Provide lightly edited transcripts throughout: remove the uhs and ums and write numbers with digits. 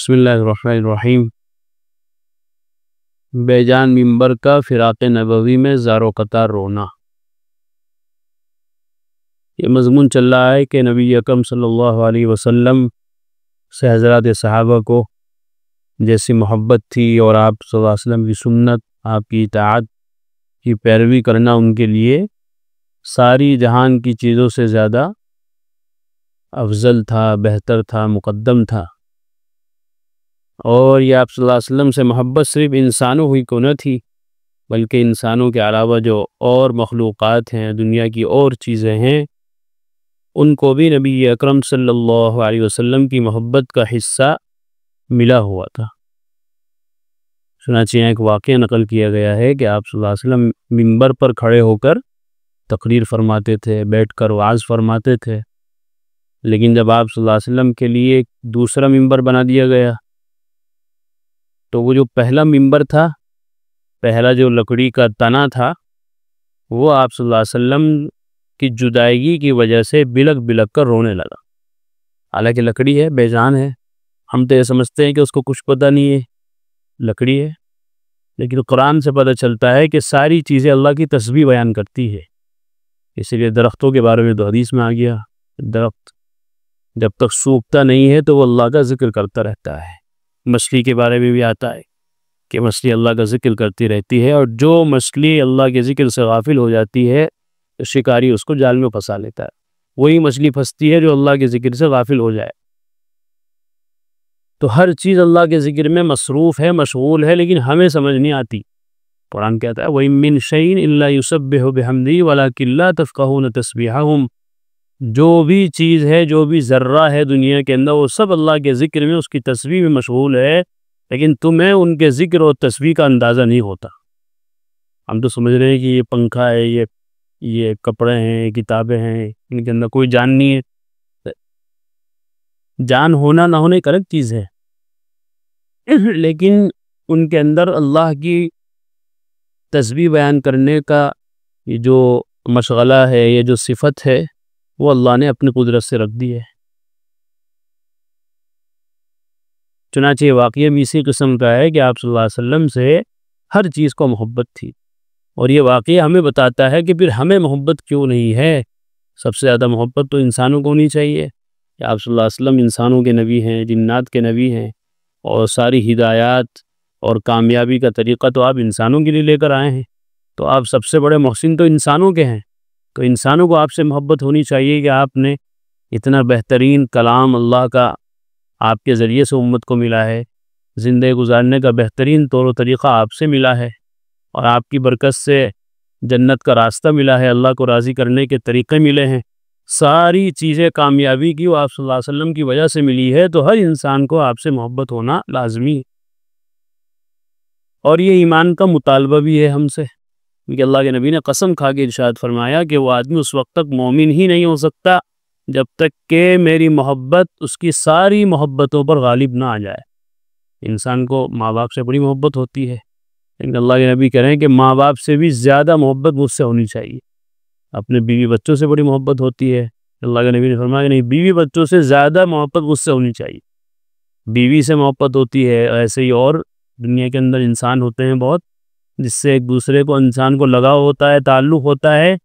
بسم اللہ الرحمن الرحیم۔ بے جان ممبر کا فراق نبوی میں زار و قطار رونا۔ یہ مضمون چل رہا ہے کہ نبی اکرم صلی اللہ علیہ وسلم سے حضرات صحابہ کو جیسی محبت تھی اور آپ صلی اللہ علیہ وسلم کی سنت، آپ کی اطاعت کی پیروی کرنا ان کے لیے ساری جہان کی چیزوں سے زیادہ افضل تھا، بہتر تھا، مقدم تھا۔ اور یہ آپ صلی اللہ علیہ وسلم سے محبت صرف انسانوں ہی کو نہ تھی، بلکہ انسانوں کے علاوہ جو اور مخلوقات ہیں، دنیا کی اور چیزیں ہیں، ان کو بھی نبی اکرم صلی اللہ علیہ وسلم کی محبت کا حصہ ملا ہوا تھا۔ چنانچہ ایک واقعہ نقل کیا گیا ہے کہ آپ صلی اللہ علیہ وسلم منبر پر کھڑے ہو کر تقریر فرماتے تھے، بیٹھ کر وعظ فرماتے تھے، لیکن جب آپ صلی اللہ علیہ وسلم کے لیے ایک دوسرا منبر بنا دیا گیا تو وہ جو پہلا منبر تھا، پہلا جو لکڑی کا تنا تھا، وہ آپ صلی اللہ علیہ وسلم کی جدائیگی کی وجہ سے بلک بلک کر رونے لگا۔ حالانکہ لکڑی ہے، بے جان ہے، ہم تو یہ سمجھتے ہیں کہ اس کو کچھ پتہ نہیں ہے، لکڑی ہے، لیکن قرآن سے پتہ چلتا ہے کہ ساری چیزیں اللہ کی تسبیح بیان کرتی ہے۔ اسی لیے درختوں کے بارے میں تو حدیث میں آ گیا، درخت جب تک سوکھتا نہیں ہے تو وہ اللہ کا ذکر کرتا رہتا ہے۔ مچھلی کے بارے میں بھی آتا ہے کہ مچھلی اللہ کا ذکر کرتی رہتی ہے، اور جو مچھلی اللہ کے ذکر سے غافل ہو جاتی ہے تو شکاری اس کو جال میں پھنسا لیتا ہے۔ وہی مچھلی پھنستی ہے جو اللہ کے ذکر سے غافل ہو جائے۔ تو ہر چیز اللہ کے ذکر میں مصروف ہے، مشغول ہے، لیکن ہمیں سمجھ نہیں آتی۔ قرآن کہتا ہے وَإِن مِّن شَيْءٍ إِلَّا يُسَبِّحُ بِحَمْدِهِ وَلَٰكِن لَّا تَفْقَهُونَ تَسْبِيحَهُمْ۔ جو بھی چیز ہے، جو بھی ذرہ ہے دنیا کے اندر، وہ سب اللہ کے ذکر میں، اس کی تسبیح میں مشغول ہے، لیکن تمہیں ان کے ذکر اور تسبیح کا اندازہ نہیں ہوتا۔ ہم تو سمجھ رہے ہیں کہ یہ پنکھا ہے، یہ کپڑے ہیں، کتابیں ہیں، ان کے اندر کوئی جان نہیں ہے۔ جان ہونا نہ ہونے ایک الگ چیز ہے، لیکن ان کے اندر اللہ کی تسبیح بیان کرنے کا یہ جو مشغلہ ہے، یہ جو صفت ہے، وہ اللہ نے اپنی قدرت سے رکھ دی ہے۔ چنانچہ یہ واقعہ بھی اسی قسم کا ہے کہ آپ صلی اللہ علیہ وسلم سے ہر چیز کو محبت تھی، اور یہ واقعہ ہمیں بتاتا ہے کہ پھر ہمیں محبت کیوں نہیں ہے۔ سب سے زیادہ محبت تو انسانوں کو ہونی چاہیے کہ آپ صلی اللہ علیہ وسلم انسانوں کے نبی ہیں، جنات کے نبی ہیں، اور ساری ہدایات اور کامیابی کا طریقہ تو آپ انسانوں کے لیے لے کر آئے ہیں، تو آپ سب سے بڑے محسن تو انسانوں کے ہیں، تو انسانوں کو آپ سے محبت ہونی چاہیے کہ آپ نے اتنا بہترین کلام اللہ کا آپ کے ذریعے سے امت کو ملا ہے، زندگی گزارنے کا بہترین طور و طریقہ آپ سے ملا ہے، اور آپ کی برکت سے جنت کا راستہ ملا ہے، اللہ کو راضی کرنے کے طریقے ملے ہیں، ساری چیزیں کامیابی کی وہ آپ صلی اللہ علیہ وسلم کی وجہ سے ملی ہے، تو ہر انسان کو آپ سے محبت ہونا لازمی ہے۔ اور یہ ایمان کا مطالبہ بھی ہے ہم سے، کیونکہ اللہ کے نبی نے قسم کھا کے ارشاد فرمایا کہ وہ آدمی اس وقت تک مومن ہی نہیں ہو سکتا جب تک کہ میری محبت اس کی ساری محبتوں پر غالب نہ آ جائے۔ انسان کو ماں باپ سے بڑی محبت ہوتی ہے، لیکن اللہ کے نبی کہہ رہے ہیں کہ ماں باپ سے بھی زیادہ محبت مجھ سے ہونی چاہیے۔ اپنے بیوی بچوں سے بڑی محبت ہوتی ہے، اللہ کے نبی نے فرمایا کہ نہیں، بیوی بچوں سے زیادہ محبت مجھ سے ہونی چاہیے۔ بیوی سے محبت ہوتی ہے، ایسے ہی اور دنیا کے اندر انسان ہوتے ہیں بہت، جس سے ایک دوسرے کو انسان کو لگاؤ ہوتا ہے، تعلق ہوتا ہے۔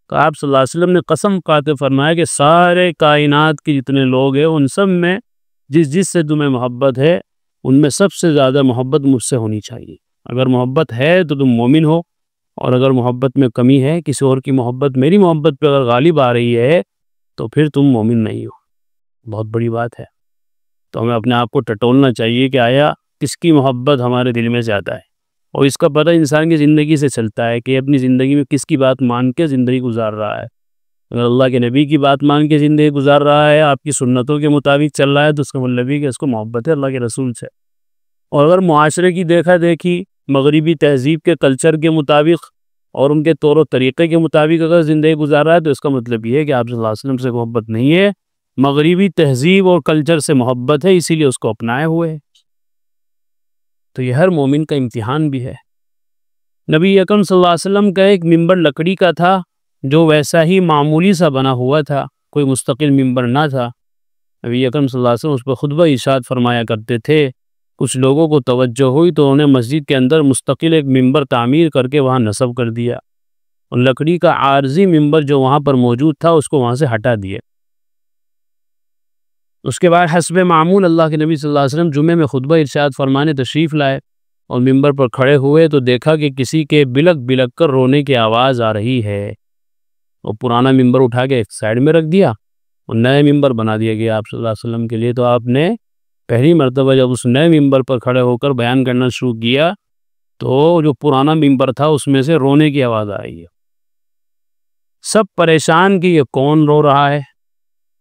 تو آپ صلی اللہ علیہ وسلم نے قسم کھا کے فرمایا کہ سارے کائنات کے جتنے لوگ ہیں ان سب میں جس سے تمہیں محبت ہے، ان میں سب سے زیادہ محبت مجھ سے ہونی چاہیے۔ اگر محبت ہے تو تم مومن ہو، اور اگر محبت میں کمی ہے، کسی اور کی محبت میری محبت پہ اگر غالب آ رہی ہے تو پھر تم مومن نہیں ہو۔ بہت بڑی بات ہے۔ تو ہمیں اپنے آپ کو ٹٹولنا چاہیے کہ آیا کس کی محبت ہمارے دل میں زیادہ ہے، اور اس کا پتہ انسان کی زندگی سے چلتا ہے کہ اپنی زندگی میں کس کی بات مان کے زندگی گزار رہا ہے۔ اگر اللہ کے نبی کی بات مان کے زندگی گزار رہا ہے، آپ کی سنتوں کے مطابق چل رہا ہے، تو اس کا مطلب ہے کہ اس کو محبت ہے اللہ کے رسول سے۔ اور اگر معاشرے کی دیکھا دیکھی، مغربی تہذیب کے کلچر کے مطابق اور ان کے طور و طریقے کے مطابق اگر زندگی گزار رہا ہے، تو اس کا مطلب یہ ہے کہ آپ صلی اللہ علیہ وسلم سے محبت نہیں ہے، مغربی تہذیب اور کلچر سے محبت ہے، اسی لیے اس کو اپنائے ہوئے ہے۔ تو یہ ہر مومن کا امتحان بھی ہے۔ نبی اکرم صلی اللہ علیہ وسلم کا ایک منبر لکڑی کا تھا، جو ویسا ہی معمولی سا بنا ہوا تھا، کوئی مستقل منبر نہ تھا، نبی اکرم صلی اللہ علیہ وسلم اس پر خطبہ ارشاد فرمایا کرتے تھے۔ کچھ لوگوں کو توجہ ہوئی تو انہیں مسجد کے اندر مستقل ایک ممبر تعمیر کر کے وہاں نصب کر دیا، اور لکڑی کا عارضی ممبر جو وہاں پر موجود تھا اس کو وہاں سے ہٹا دیا۔ اس کے بعد حسب معمول اللہ کے نبی صلی اللہ علیہ وسلم جمعے میں خطبہ ارشاد فرمانے تشریف لائے اور ممبر پر کھڑے ہوئے تو دیکھا کہ کسی کے بلک بلک کر رونے کی آواز آ رہی ہے، اور پرانا ممبر اٹھا کے ایک سائڈ میں رکھ دیا اور نئے ممبر بنا دیا گیا آپ صلی اللہ علیہ وسلم کے لیے۔ تو آپ نے پہلی مرتبہ جب اس نئے ممبر پر کھڑے ہو کر بیان کرنا شروع کیا تو جو پرانا ممبر تھا اس میں سے رونے کی آواز آئی ہے۔ سب پریشان کہ یہ کون رو رہا ہے۔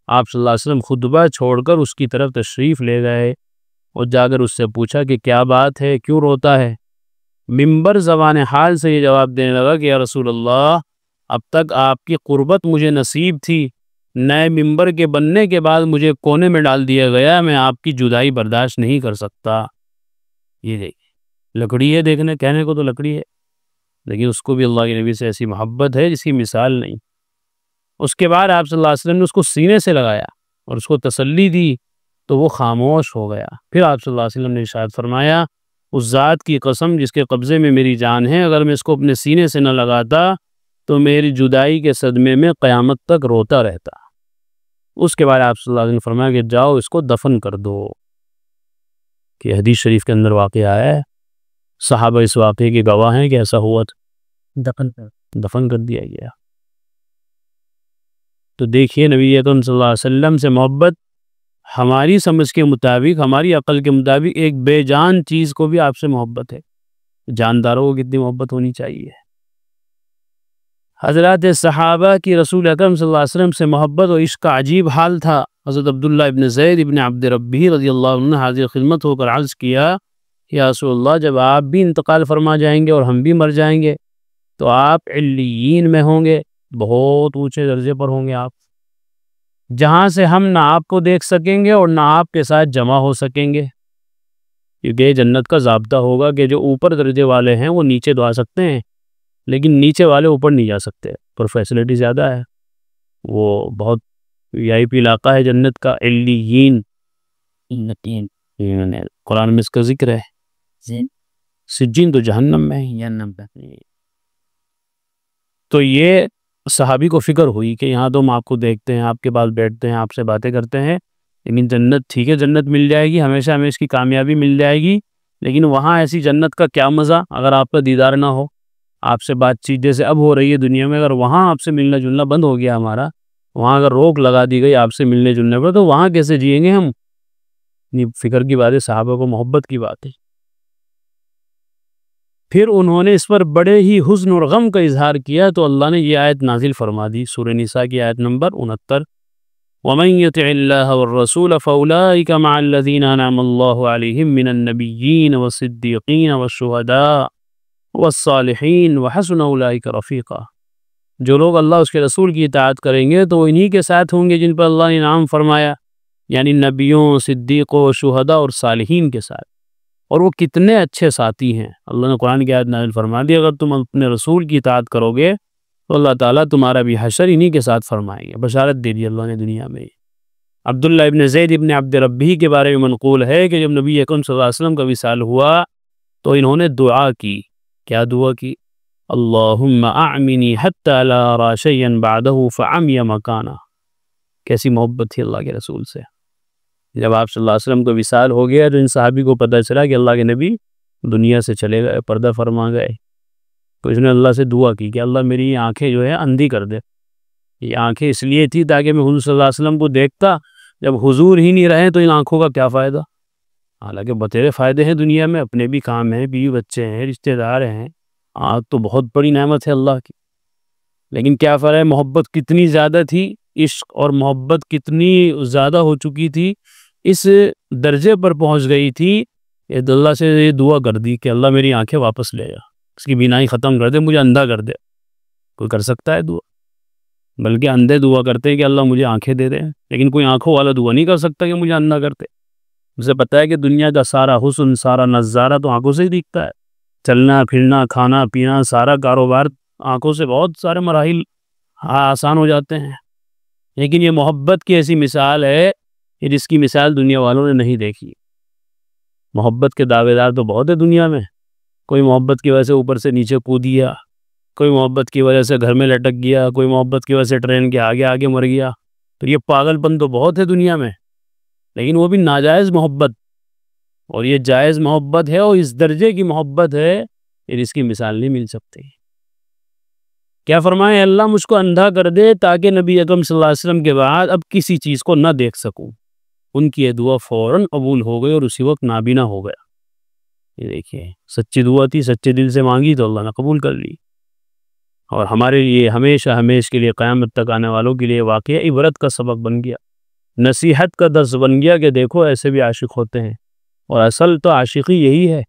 آپ صلی اللہ علیہ وسلم خطبہ چھوڑ کر اس کی طرف تشریف لے گئے اور جا کر اس سے پوچھا کہ کیا بات ہے، کیوں روتا ہے؟ ممبر زبان حال سے یہ جواب دینے لگا کہ یا رسول اللہ، اب تک آپ کی قربت مجھے نصیب تھی، نئے ممبر کے بننے کے بعد مجھے کونے میں ڈال دیا گیا، میں آپ کی جدائی برداشت نہیں کر سکتا۔ یہ دیکھیں، لکڑی ہے، دیکھنے کہنے کو تو لکڑی ہے، لیکن اس کو بھی اللہ کے نبی سے ایسی محبت ہے جس کی مثال نہیں۔ اس کے بعد آپ صلی اللہ علیہ وسلم نے اس کو سینے سے لگایا اور اس کو تسلی دی تو وہ خاموش ہو گیا۔ پھر آپ صلی اللہ علیہ وسلم نے ارشاد فرمایا، اس ذات کی قسم جس کے قبضے میں میری جان ہے، اگر میں اس کو اپنے سینے سے نہ لگاتا تو میری جدائی کے صدمے میں قیامت تک روتا رہتا۔ اس کے بعد آپ صلی اللہ علیہ وسلم نے فرمایا کہ جاؤ اس کو دفن کر دو، کہ حدیث شریف کے اندر واقعہ ہے، صحابہ اس واقعے کے گواہ ہیں کہ ایسا ہوا تھا، دفن کر دیا گیا۔ تو دیکھیے نبی اکرم صلی اللہ علیہ وسلم سے محبت ہماری سمجھ کے مطابق، ہماری عقل کے مطابق ایک بے جان چیز کو بھی آپ سے محبت ہے، جانداروں کو کتنی محبت ہونی چاہیے۔ حضرات صحابہ کی رسول اکرم صلی اللہ علیہ وسلم سے محبت اور عشق کا عجیب حال تھا۔ حضرت عبداللہ ابن زید ابن عبد ربی رضی اللہ عنہ نے حاضر خدمت ہو کر عرض کیا، یا رسول اللہ، جب آپ بھی انتقال فرما جائیں گے اور ہم بھی مر جائیں گے تو آپ علیین میں ہوں گے، بہت اونچے درجے پر ہوں گے آپ، جہاں سے ہم نہ آپ کو دیکھ سکیں گے اور نہ آپ کے ساتھ جمع ہو سکیں گے، کیونکہ جنت کا ضابطہ ہوگا کہ جو اوپر درجے والے ہیں وہ نیچے تو آ سکتے ہیں لیکن نیچے والے اوپر نہیں جا سکتے، پر فیسلٹی زیادہ ہے، وہ بہت وی آئی پی علاقہ ہے جنت کا، علیین، قرآن میں اس کا ذکر ہے، سجین تو جہنم میں ہے۔ تو یہ صحابی کو فکر ہوئی کہ یہاں تو ہم آپ کو دیکھتے ہیں، آپ کے پاس بیٹھتے ہیں، آپ سے باتیں کرتے ہیں، لیکن جنت ٹھیک ہے، جنت مل جائے گی، ہمیشہ ہمیں اس کی کامیابی مل جائے گی، لیکن وہاں ایسی جنت کا کیا مزہ اگر آپ کا دیدار نہ ہو، آپ سے بات چیت جیسے اب ہو رہی ہے دنیا میں، اگر وہاں آپ سے ملنا جلنا بند ہو گیا ہمارا، وہاں اگر روک لگا دی گئی آپ سے ملنے جلنے پر، تو وہاں کیسے جئیں گے ہم؟ فکر کی بات ہے، صحابہ کو محبت کی بات ہے۔ پھر انہوں نے اس پر بڑے ہی حزن اور غم کا اظہار کیا تو اللہ نے یہ آیت نازل فرما دی، سورہ نساء کی آیت نمبر 69، وَمَن يُطِعِ اللَّهَ وَالرَّسُولَ فَأُولَٰئِكَ مَعَ الَّذِينَ أَنْعَمَ اللَّهُ عَلَيْهِم مِّنَ النَّبِيِّينَ وَالصِّدِّيقِينَ وَالشُّهَدَاءِ وَالصَّالِحِينَ وَحَسُنَ أُولَٰئِكَ رَفِيقًا۔ جو لوگ اللہ اس کے رسول کی اطاعت کریں گے تو وہ انہی کے ساتھ ہوں گے جن پر اللہ نے انعام فرمایا، یعنی نبیوں، صدیقوں، شہداء اور صالحین کے ساتھ، اور وہ کتنے اچھے ساتھی ہیں۔ اللہ نے قرآن کی آیت نازل فرما دی، اگر تم اپنے رسول کی اطاعت کرو گے تو اللہ تعالیٰ تمہارا بھی حشر انہی کے ساتھ فرمائیں گے، بشارت دے دی اللہ نے دنیا میں۔ عبداللہ ابن زید ابن عبد ربی کے بارے میں منقول ہے کہ جب نبی اکرم صلی اللہ علیہ وسلم کا وصال ہوا تو انہوں نے دعا کی، کیا دعا کی؟ اللہم اعمنی حتی لا ارى شیئا بعدہ فعمی مکانہ۔ کیسی محبت تھی اللہ کے رسول سے۔ جب آپ صلی اللہ علیہ وسلم کو وصال ہو گیا تو ان صحابی کو پتہ چلا کہ اللہ کے نبی دنیا سے چلے گئے، پردہ فرما گئے، تو اس نے اللہ سے دعا کی کہ اللہ میری یہ آنکھیں جو ہے اندھی کر دے۔ یہ آنکھیں اس لیے تھی تاکہ میں حضور صلی اللہ علیہ وسلم کو دیکھتا، جب حضور ہی نہیں رہے تو ان آنکھوں کا کیا فائدہ؟ حالانکہ بتیرے فائدے ہیں دنیا میں، اپنے بھی کام ہیں، بیوی بچے ہیں، رشتہ دار ہیں، آنکھ تو بہت بڑی نعمت ہے اللہ کی، لیکن کیا فرق ہے، محبت کتنی زیادہ تھی، عشق اور محبت کتنی زیادہ ہو چکی تھی، اس درجے پر پہنچ گئی تھی، اللہ سے یہ دعا کر دی کہ اللہ میری آنکھیں واپس لے جا، اس کی بینائی ختم کر دے، مجھے اندھا کر دے۔ کوئی کر سکتا ہے دعا؟ بلکہ اندھے دعا کرتے ہیں کہ اللہ مجھے آنکھیں دے دے، لیکن کوئی آنکھوں والا دعا نہیں کر سکتا کہ مجھے اندھا کرتے۔ اسے پتہ ہے کہ دنیا کا سارا حسن، سارا نظارہ تو آنکھوں سے ہی دکھتا ہے، چلنا پھرنا، کھانا پینا، سارا کاروبار آنکھوں سے بہت سارے مراحل آسان ہو جاتے ہیں، لیکن یہ محبت کی ایسی مثال ہے یہ اس کی مثال دنیا والوں نے نہیں دیکھی۔ محبت کے دعوے دار تو بہت ہے دنیا میں، کوئی محبت کی وجہ سے اوپر سے نیچے کود گیا، کوئی محبت کی وجہ سے گھر میں لٹک گیا، کوئی محبت کی وجہ سے ٹرین کے آگے آگے مر گیا۔ تو یہ پاگل پن تو بہت ہے دنیا میں، لیکن وہ بھی ناجائز محبت، اور یہ جائز محبت ہے اور اس درجے کی محبت ہے، پھر اس کی مثال نہیں مل سکتی۔ کیا فرمائے اللہ مجھ کو اندھا کر دے تاکہ نبی اکرم صلی اللہ علیہ وسلم کے بعد اب کسی چیز کو نہ دیکھ سکوں۔ ان کی یہ دعا فوراً قبول ہو گئی اور اسی وقت نابینا ہو گیا۔ یہ دیکھیے سچی دعا تھی، سچے دل سے مانگی تو اللہ نے قبول کر لی، اور ہمارے لیے ہمیشہ ہمیشہ کے لیے قیامت تک آنے والوں کے لیے واقعہ عبرت کا سبق بن گیا، نصیحت کا درس بن گیا کہ دیکھو ایسے بھی عاشق ہوتے ہیں، اور اصل تو عاشقی یہی ہے۔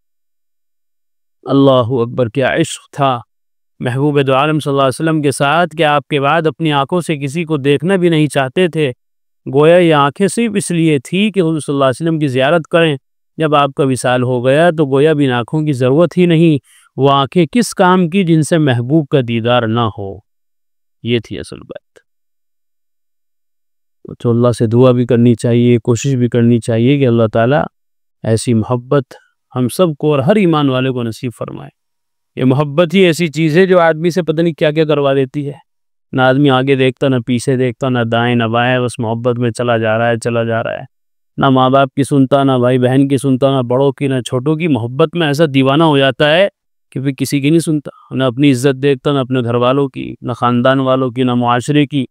اللہ اکبر، کیا عشق تھا محبوب دو عالم صلی اللہ علیہ وسلم کے ساتھ کہ آپ کے بعد اپنی آنکھوں سے کسی کو دیکھنا بھی نہیں چاہتے تھے۔ گویا یہ آنکھیں صرف اس لیے تھی کہ حضور صلی اللہ علیہ وسلم کی زیارت کریں۔ جب آپ کا وصال ہو گیا تو گویا بھی ان آنکھوں کی ضرورت ہی نہیں، وہ آنکھیں کس کام کی جن سے محبوب کا دیدار نہ ہو۔ یہ تھی اصل بات۔ تو اللہ سے دعا بھی کرنی چاہیے، کوشش بھی کرنی چاہیے کہ اللہ تعالیٰ ایسی محبت ہم سب کو اور ہر ایمان والے کو نصیب فرمائے۔ یہ محبت ہی ایسی چیز ہے جو آدمی سے پتہ نہیں کیا کیا کروا دیتی ہے، نہ آدمی آگے دیکھتا، نہ پیچھے دیکھتا، نہ دائیں نہ بائیں، بس محبت میں چلا جا رہا ہے، نہ ماں باپ کی سنتا، نہ بھائی بہن کی سنتا، نہ بڑوں کی نہ چھوٹوں کی۔ محبت میں ایسا دیوانہ ہو جاتا ہے کہ پھر کسی کی نہیں سنتا، نہ اپنی عزت دیکھتا، نہ اپنے گھر والوں کی، نہ خاندان والوں کی، نہ معاشرے کی۔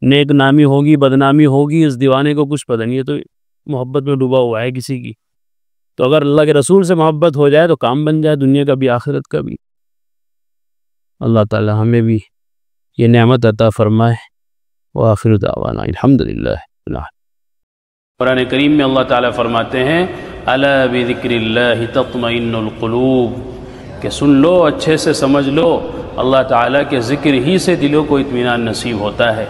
نیک نامی ہوگی، بدنامی ہوگی، اس دیوانے کو کچھ پتہ نہیں ہے، تو محبت میں ڈوبا ہوا ہے کسی کی۔ تو اگر اللہ کے رسول سے محبت ہو جائے تو کام بن جائے، دنیا کا بھی آخرت کا بھی۔ اللہ تعالی ہمیں بھی یہ نعمت عطا فرمائے۔ وآخر دعوانا الحمدللہ۔ قرآن کریم میں اللہ تعالیٰ فرماتے ہیں الا بذکر اللہ تطمئن القلوب، کہ سن لو، اچھے سے سمجھ لو، اللہ تعالیٰ کے ذکر ہی سے دلوں کو اطمینان نصیب ہوتا ہے۔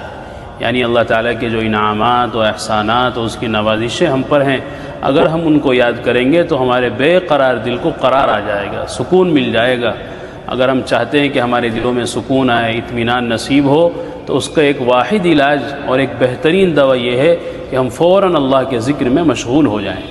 یعنی اللہ تعالیٰ کے جو انعامات و احسانات اور اس کی نوازشیں ہم پر ہیں، اگر ہم ان کو یاد کریں گے تو ہمارے بے قرار دل کو قرار آ جائے گا، سکون مل جائے گا۔ اگر ہم چاہتے ہیں کہ ہمارے دلوں میں سکون آئے، اطمینان نصیب ہو، تو اس کا ایک واحد علاج اور ایک بہترین دوا یہ ہے کہ ہم فوراً اللہ کے ذکر میں مشغول ہو جائیں۔